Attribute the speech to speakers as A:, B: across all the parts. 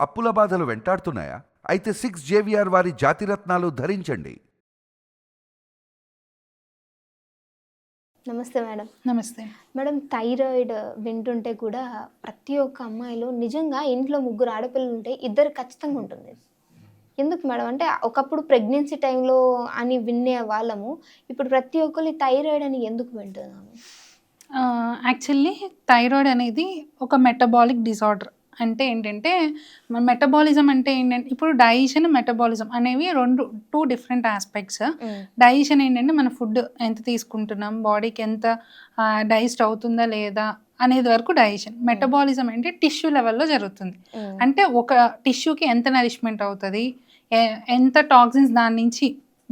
A: అప్పుల బాధలు వెంటాడుతున్నాయా? అయితే 6 JVR వారి జాతిరత్నాలు ధరించండి.
B: నమస్తే మేడం.
C: నమస్తే.
B: మేడం, థైరాయిడ్ వింటుంటే కూడా ప్రతి ఒక్క అమ్మాయిలో నిజంగా ఇంట్లో ముగ్గురు ఆడపిల్లలు ఉంటే ఇద్దరు ఖచ్చితంగా ఉంటుంది. ఎందుకు మేడం? అంటే ఒకప్పుడు ప్రెగ్నెన్సీ టైంలో అని వినే వాళ్ళము, ఇప్పుడు ప్రతి ఒక్కరు థైరాయిడ్ అని ఎందుకు వింటున్నాము?
C: యాక్చువల్లీ థైరాయిడ్ అనేది ఒక మెటబాలిక్ డిజార్డర్. అంటే ఏంటంటే మన మెటబాలిజం అంటే ఏంటంటే ఇప్పుడు డైజెషన్ మెటబాలిజం అనేవి టూ డిఫరెంట్ ఆస్పెక్ట్స్. డైజెషన్ ఏంటంటే మన ఫుడ్ ఎంత తీసుకుంటున్నాం, బాడీకి ఎంత డైజెస్ట్ అవుతుందా లేదా అనేది వరకు డైజెషన్. మెటబాలిజం అంటే టిష్యూ లెవెల్లో జరుగుతుంది. అంటే ఒక టిష్యూకి ఎంత నరిష్మెంట్ అవుతుంది, ఎంత టాక్సిన్స్ దాని నుంచి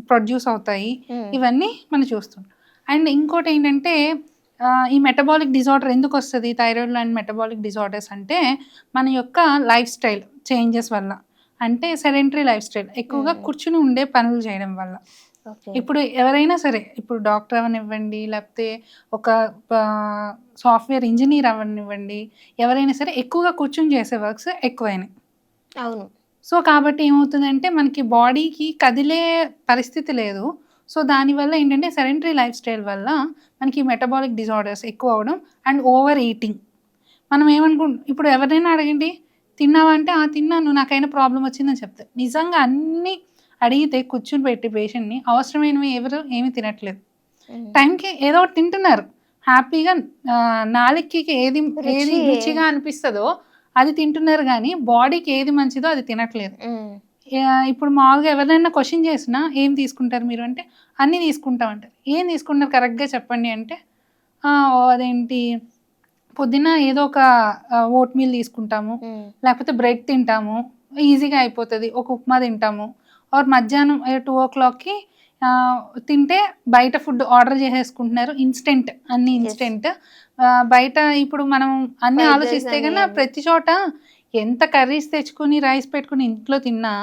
C: ప్రొడ్యూస్ అవుతాయి, ఇవన్నీ మనం చూస్తాం. అండ్ ఇంకోటి ఏంటంటే ఈ మెటబాలిక్ డిజార్డర్ ఎందుకు వస్తుంది, థైరాయిడ్ అండ్ మెటబాలిక్ డిజార్డర్స్ అంటే మన యొక్క లైఫ్ స్టైల్ చేంజెస్ వల్ల. అంటే సెడెంటరీ లైఫ్ స్టైల్, ఎక్కువగా కూర్చుని ఉండే పనులు చేయడం వల్ల. ఇప్పుడు ఎవరైనా సరే, ఇప్పుడు డాక్టర్ అవనివ్వండి, లేకపోతే ఒక సాఫ్ట్వేర్ ఇంజనీర్ అవనివ్వండి, ఎవరైనా సరే ఎక్కువగా కూర్చుని చేసే వర్క్స్ ఎక్కువైనాయి.
B: అవును.
C: సో కాబట్టి ఏమవుతుందంటే మనకి బాడీకి కదిలే పరిస్థితి లేదు. సో దానివల్ల ఏంటంటే సెడెంటరీ లైఫ్ స్టైల్ వల్ల మనకి మెటబాలిక్ డిజార్డర్స్ ఎక్కువ అవ్వడం అండ్ ఓవర్ ఈటింగ్. మనం ఇప్పుడు ఎవరైనా అడగండి, తిన్నావా అంటే తిన్నాను, నాకైనా ప్రాబ్లం వచ్చిందని చెప్తారు. నిజంగా అన్నీ అడిగితే కూర్చుని పెట్టి పేషెంట్ని అవసరమైనవి ఎవరు ఏమీ తినట్లేదు. టైంకి ఏదో ఒకటి తింటున్నారు హ్యాపీగా, నాలుగుకి ఏది రుచిగా అనిపిస్తుందో అది తింటున్నారు, కానీ బాడీకి ఏది మంచిదో అది తినట్లేదు. ఇప్పుడు మామూలుగా ఎవరైనా క్వశ్చన్ చేసినా ఏం తీసుకుంటారు మీరు అంటే అన్నీ తీసుకుంటామంటారు. ఏం తీసుకుంటారు కరెక్ట్గా చెప్పండి అంటే అదేంటి పొద్దున్న ఏదో ఒక ఓట్ మీల్ తీసుకుంటాము, లేకపోతే బ్రెడ్ తింటాము, ఈజీగా అయిపోతుంది, ఒక ఉప్మా తింటాము, ఆర్ మధ్యాహ్నం 2 o'clockకి తింటే బయట ఫుడ్ ఆర్డర్ చేసేసుకుంటున్నారు, ఇన్స్టెంట్, అన్ని ఇన్స్టెంట్. బయట ఇప్పుడు మనం అన్ని ఆలోచిస్తే కన్నా ప్రతి చోట ఎంత కర్రీస్ తెచ్చుకుని రైస్ పెట్టుకుని ఇంట్లో తిన్నా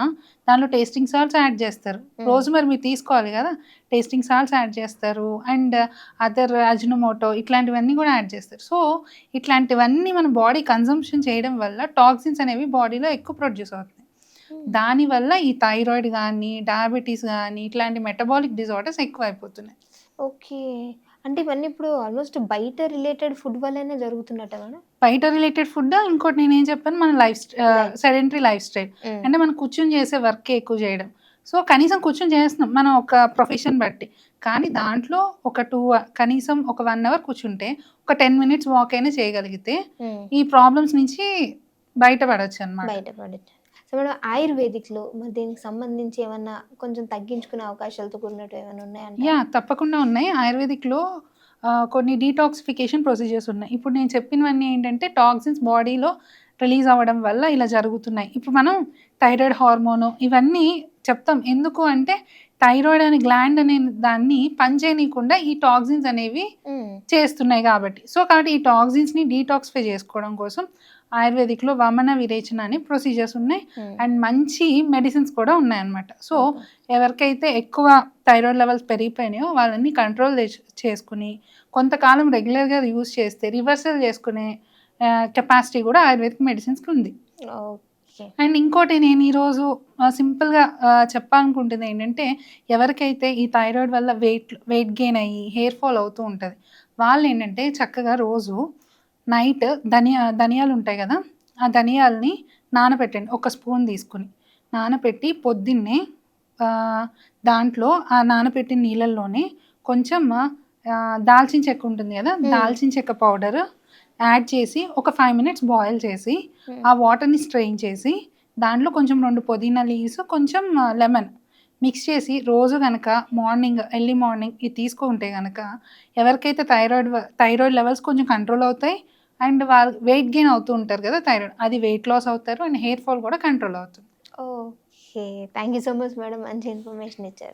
C: దాంట్లో టేస్టింగ్ సాల్ట్స్ యాడ్ చేస్తారు. రోజు మరి మీరు తీసుకోవాలి కదా, టేస్టింగ్ సాల్ట్స్ యాడ్ చేస్తారు అండ్ అదర్ అజినోమోటో ఇట్లాంటివన్నీ కూడా యాడ్ చేస్తారు. సో ఇట్లాంటివన్నీ మన బాడీ కన్సంప్షన్ చేయడం వల్ల టాక్సిన్స్ అనేవి బాడీలో ఎక్కువ ప్రొడ్యూస్ అవుతాయి. దానివల్ల ఈ థైరాయిడ్ కానీ, డయాబెటీస్ కానీ, ఇట్లాంటి మెటబాలిక్ డిజార్డర్స్ ఎక్కువ అయిపోతున్నాయి.
B: ఓకే. అంటే ఇవన్నీ ఇప్పుడు ఆల్మోస్ట్ బయట రిలేటెడ్ ఫుడ్ వల్లనే జరుగుతున్నట్ట మేడం?
C: బయట రిలేటెడ్ ఫుడ్, ఇంకోటి నేనేం చెప్పాను, మన సెడెంటరీ లైఫ్ స్టైల్. అంటే మనం కూర్చొని చేసే వర్క్ ఎక్కువ చేయడం. సో కనీసం కూర్చొని చేస్తున్నాం మనం ఒక ప్రొఫెషన్ బట్టి, కానీ దాంట్లో కనీసం ఒక 1 hour కూర్చుంటే ఒక 10 minutes వాక్ అయినా చేయగలిగితే ఈ ప్రాబ్లమ్స్ నుంచి బయటపడచ్చు అన్నమాట.
B: సో మేడం, ఆయుర్వేదిక్లో మరి దీనికి సంబంధించి ఏమన్నా కొంచెం తగ్గించుకునే అవకాశాలతో కూడినట్టు ఏమైనా ఉన్నాయంటే?
C: తప్పకుండా ఉన్నాయి. ఆయుర్వేదిక్లో కొన్ని డీటాక్సిఫికేషన్ ప్రొసీజర్స్ ఉన్నాయి. ఇప్పుడు నేను చెప్పినవన్నీ ఏంటంటే టాక్సిన్స్ బాడీలో రిలీజ్ అవ్వడం వల్ల ఇలా జరుగుతున్నాయి. ఇప్పుడు మనం థైరాయిడ్ హార్మోను ఇవన్నీ చెప్తాం. ఎందుకు అంటే థైరాయిడ్ అనే గ్లాండ్ అనే దాన్ని పనిచేయనీయకుండా ఈ టాక్సిన్స్ అనేవి చేస్తున్నాయి కాబట్టి. సో కాబట్టి ఈ టాక్సిన్స్ని డీటాక్సిఫై చేసుకోవడం కోసం ఆయుర్వేదిక్లో వమన విరేచన అని ప్రొసీజర్స్ ఉన్నాయి అండ్ మంచి మెడిసిన్స్ కూడా ఉన్నాయన్నమాట. సో ఎవరికైతే ఎక్కువ థైరాయిడ్ లెవెల్స్ పెరిగిపోయినాయో వాళ్ళని కంట్రోల్ చేసుకుని కొంతకాలం రెగ్యులర్గా యూజ్ చేస్తే రివర్సల్ చేసుకునే కెపాసిటీ కూడా ఆయుర్వేదిక్ మెడిసిన్స్కి ఉంది. అండ్ ఇంకోటి నేను ఈరోజు సింపుల్గా చెప్పాలనుకుంటుంది ఏంటంటే, ఎవరికైతే ఈ థైరాయిడ్ వల్ల వెయిట్ గెయిన్ అయ్యి హెయిర్ ఫాల్ అవుతూ ఉంటుంది, వాళ్ళు ఏంటంటే చక్కగా రోజు నైట్ ధనియాలు ఉంటాయి కదా, ఆ ధనియాలని నానబెట్టండి. 1 స్పూన్ తీసుకుని నానబెట్టి పొద్దున్నే దాంట్లో ఆ నానబెట్టిన నీళ్ళల్లోనే కొంచెం దాల్చిన చెక్క ఉంటుంది కదా, దాల్చిన చెక్క పౌడర్ యాడ్ చేసి ఒక 5 minutes బాయిల్ చేసి ఆ వాటర్ని స్ట్రెయిన్ చేసి దాంట్లో కొంచెం 2 పుదీనా లీవ్స్, కొంచెం లెమన్ మిక్స్ చేసి రోజు కనుక ఎర్లీ మార్నింగ్ ఇది తీసుకుంటే కనుక ఎవరికైతే థైరాయిడ్ లెవెల్స్ కొంచెం కంట్రోల్ అవుతాయి అండ్ వాళ్ళు వెయిట్ గెయిన్ అవుతూ ఉంటారు కదా థైరాయిడ్, అది వెయిట్ లాస్ అవుతారు అండ్ హెయిర్ ఫాల్ కూడా కంట్రోల్ అవుతుంది.
B: Okay, thank you so much madam, మంచి ఇన్ఫర్మేషన్ ఇచ్చారు.